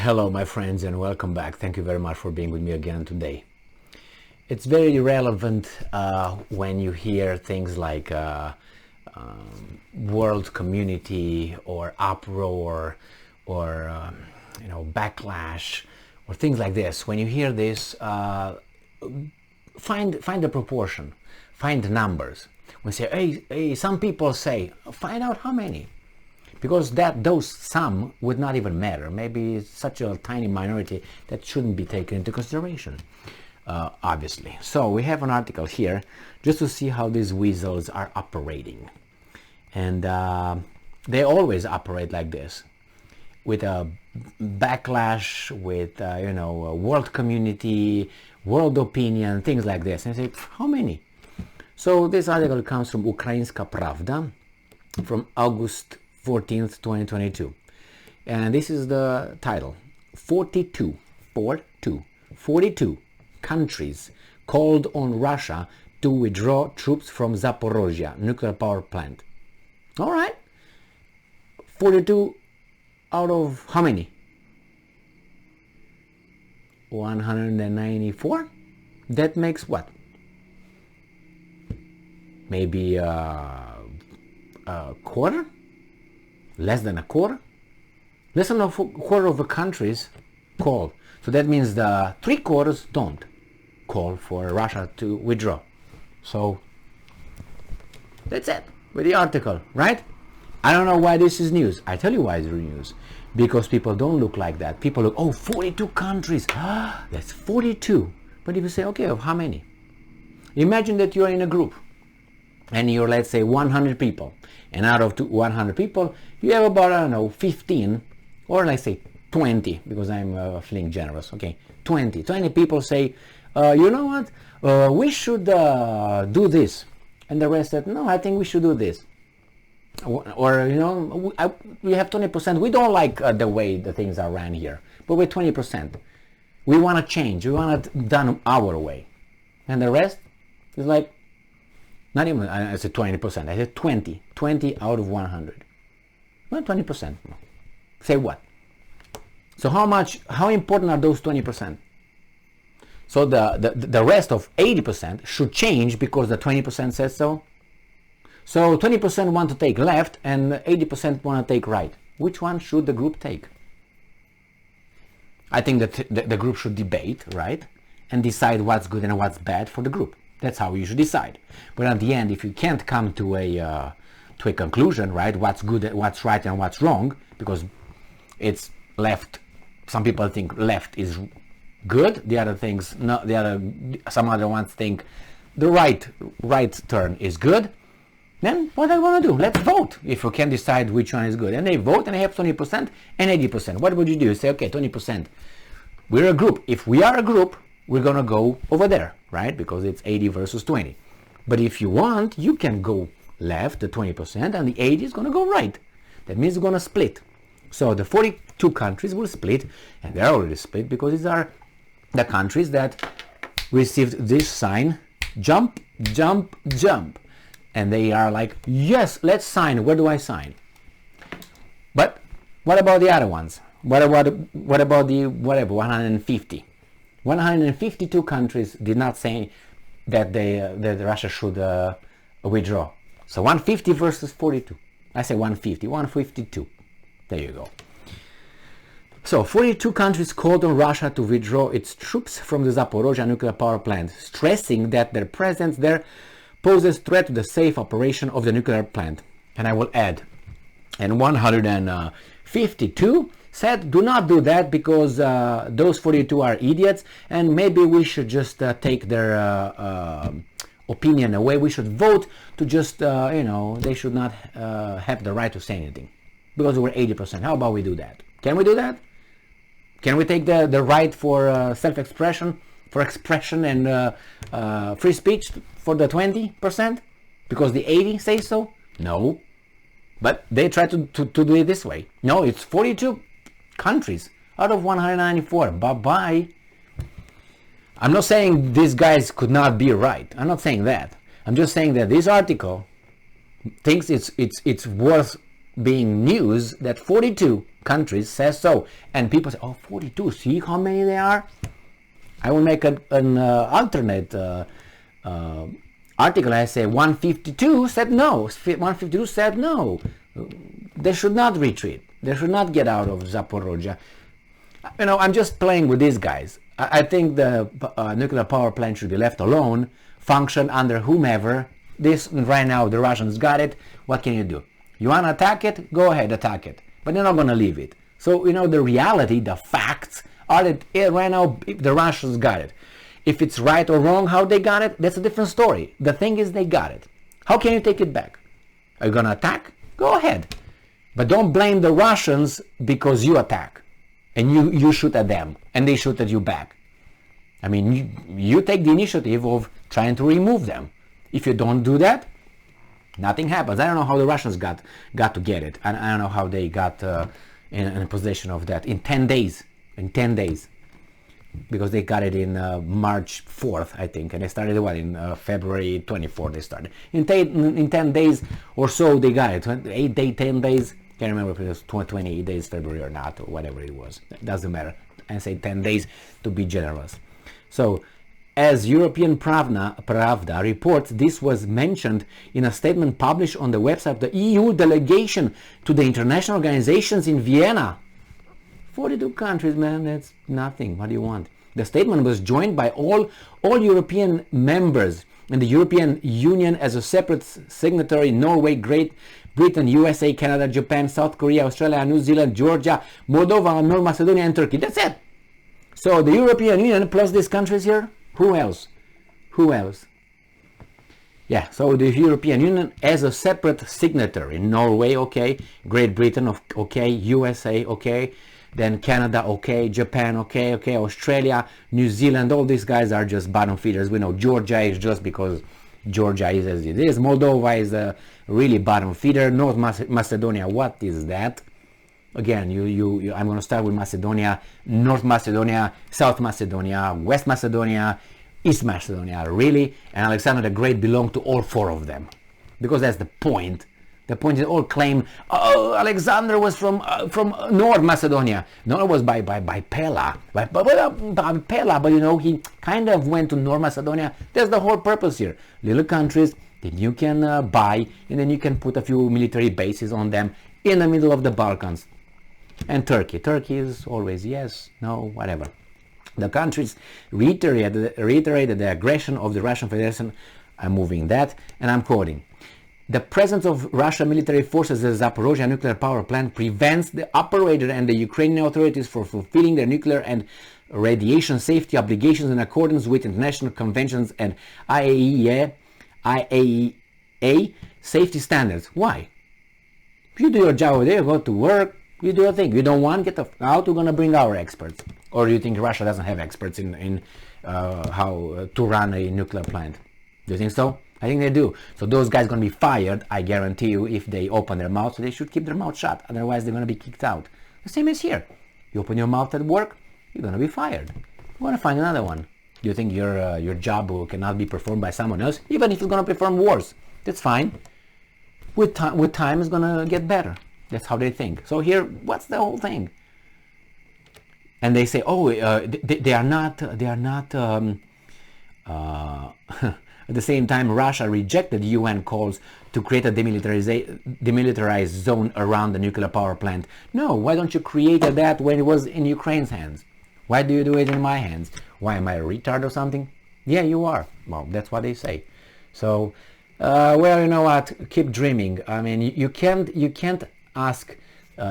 Hello my friends and welcome back. Thank you very much for being with me again today. It's very relevant when you hear things like world community or uproar or backlash or things like this. When you hear this, find the proportion, find the numbers. When you say, hey, some people say, find out how many. Because those some would not even matter. Maybe it's such a tiny minority that shouldn't be taken into consideration, obviously. So we have an article here just to see how these weasels are operating. And they always operate like this, with a backlash, with a world community, world opinion, things like this. And I say, how many? So this article comes from Ukrainska Pravda from August 14th, 2022. And this is the title. 42 countries called on Russia to withdraw troops from Zaporizhzhya Nuclear Power Plant. All right. 42 out of how many? 194? That makes what? Maybe a quarter? Less than a quarter? Less than a quarter of the countries call. So that means the 3/4 don't call for Russia to withdraw. So that's it with the article, right? I don't know why this is news. I tell you why it's news. Because people don't look like that. People look, 42 countries. That's 42. But if you say, okay, of how many? Imagine that you're in a group and you're, let's say, 100 people. And out of 100 people, you have about, 15, or let's say 20, because I'm feeling generous, okay? 20 people say, you know what, we should do this. And the rest said, no, I think we should do this. Or we have 20%. We don't like the way the things are ran here, but we're 20%. We want to change. We want it done our way. And the rest is like, not even, I said 20%, I said 20 out of 100. Well, 20%. Say what? So how important are those 20%? So the rest of 80% should change because the 20% says so. So 20% want to take left and 80% want to take right. Which one should the group take? I think that the group should debate, right? And decide what's good and what's bad for the group. That's how you should decide. But at the end, if you can't come to a conclusion, right, what's good, what's right, and what's wrong, because it's left. Some people think left is good. The other things, no. Some other ones think the right turn is good. Then what I want to do? Let's vote. If you can decide which one is good, and they vote, and they have 20% and 80%. What would you do? You say, okay, 20%. We're a group. If we are a group, we're gonna go over there, right? Because it's 80 versus 20. But if you want, you can go left, the 20%, and the 80 is gonna go right. That means it's gonna split. So the 42 countries will split, and they're already split because these are the countries that received this sign, jump, jump, jump. And they are like, yes, let's sign. Where do I sign? But what about the other ones? What about the 150? 152 countries did not say that Russia should withdraw. So 150 versus 42. I say 150, 152. There you go. So 42 countries called on Russia to withdraw its troops from the Zaporizhzhya nuclear power plant, stressing that their presence there poses threat to the safe operation of the nuclear plant. And I will add, and 152 said, do not do that because those 42 are idiots, and maybe we should just take their opinion away. We should vote to just, they should not have the right to say anything because we're 80%. How about we do that? Can we do that? Can we take the right for self-expression, for expression and free speech for the 20% because the 80 say so? No. But they try to do it this way. No, it's 42 countries out of 194. Bye-bye. I'm not saying these guys could not be right. I'm not saying that. I'm just saying that this article thinks it's worth being news that 42 countries says so, and people say, oh, 42, see how many there are? I will make an alternate article. I say 152 said no. 152 said no. They should not retreat. They should not get out of Zaporizhzhya. You know, I'm just playing with these guys. I think the nuclear power plant should be left alone, function under whomever. This right now, the Russians got it. What can you do? You want to attack it? Go ahead, attack it. But they're not going to leave it. So, you know, the reality, the facts are that right now the Russians got it. If it's right or wrong how they got it, that's a different story. The thing is they got it. How can you take it back? Are you going to attack? Go ahead. But don't blame the Russians because you attack. And you shoot at them. And they shoot at you back. I mean, you take the initiative of trying to remove them. If you don't do that, nothing happens. I don't know how the Russians got to get it. And I don't know how they got in possession of that in 10 days. In 10 days. Because they got it in March 4th, I think. And they started, what, in February 24th they started. In 10 days or so they got it. 8 days, 10 days. Can't remember if it was 28 days February or not, or whatever it was. It doesn't matter. I say 10 days to be generous. So, as European Pravda reports, this was mentioned in a statement published on the website of the EU delegation to the international organizations in Vienna. 42 countries, man, that's nothing. What do you want? The statement was joined by all European members and the European Union as a separate signatory: Norway, Great Britain, USA, Canada, Japan, South Korea, Australia, New Zealand, Georgia, Moldova, North Macedonia, and Turkey. That's it. So the European Union plus these countries here. Who else? Who else? Yeah, so the European Union as a separate signatory. Norway, okay. Great Britain, okay. USA, okay. Then Canada, okay. Japan, okay. Australia, New Zealand, all these guys are just bottom feeders. We know Georgia is just because Georgia is as it is. Moldova is a really bottom feeder. North Macedonia, what is that? Again, I'm going to start with Macedonia, North Macedonia, South Macedonia, West Macedonia, East Macedonia, really? And Alexander the Great belonged to all four of them. Because that's the point. The point is all claim, oh, Alexander was from North Macedonia. No, it was by Pella. By Pella, but you know, he kind of went to North Macedonia. That's the whole purpose here. Little countries that you can buy, and then you can put a few military bases on them in the middle of the Balkans. And Turkey. Turkey is always yes, no, whatever. The countries reiterated the aggression of the Russian Federation. I'm moving that, and I'm quoting. The presence of Russian military forces at the Zaporizhzhya nuclear power plant prevents the operator and the Ukrainian authorities from fulfilling their nuclear and radiation safety obligations in accordance with international conventions and IAEA safety standards. Why? You do your job over there, go to work, you do your thing. You don't want, get out, we're going to bring our experts. Or do you think Russia doesn't have experts in how to run a nuclear plant? Do you think so? I think they do. So those guys are going to be fired, I guarantee you, if they open their mouth. So they should keep their mouth shut. Otherwise, they're going to be kicked out. The same as here. You open your mouth at work, you're going to be fired. You're going to find another one. Do you think your job cannot be performed by someone else? Even if you're going to perform worse, that's fine. With time, it's going to get better. That's how they think. So here, what's the whole thing? And they say, oh, they are not. At the same time, Russia rejected UN calls to create a demilitarized zone around the nuclear power plant. No, why don't you create that when it was in Ukraine's hands? Why do you do it in my hands? Why, am I a retard or something? Yeah, you are. Well, that's what they say. So, well, you know what? Keep dreaming. I mean, you can't ask,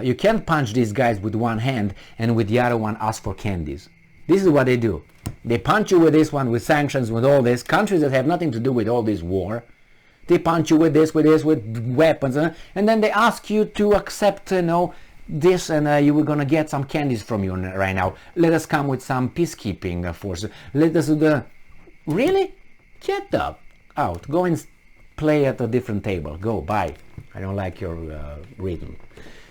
you can't punch these guys with one hand and with the other one ask for candies. This is what they do. They punch you with this one, with sanctions, with all this. Countries that have nothing to do with all this war. They punch you with this, with weapons, and then they ask you to accept, this, and you were going to get some candies from you right now. Let us come with some peacekeeping forces. Let us do the... Really? Get up. Out. Go and play at a different table. Go, bye. I don't like your rhythm.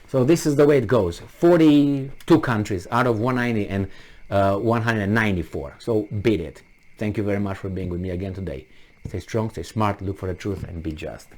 So this is the way it goes. 42 countries out of 190 and 194. So beat it. Thank you very much for being with me again today. Stay strong, stay smart, look for the truth, and be just.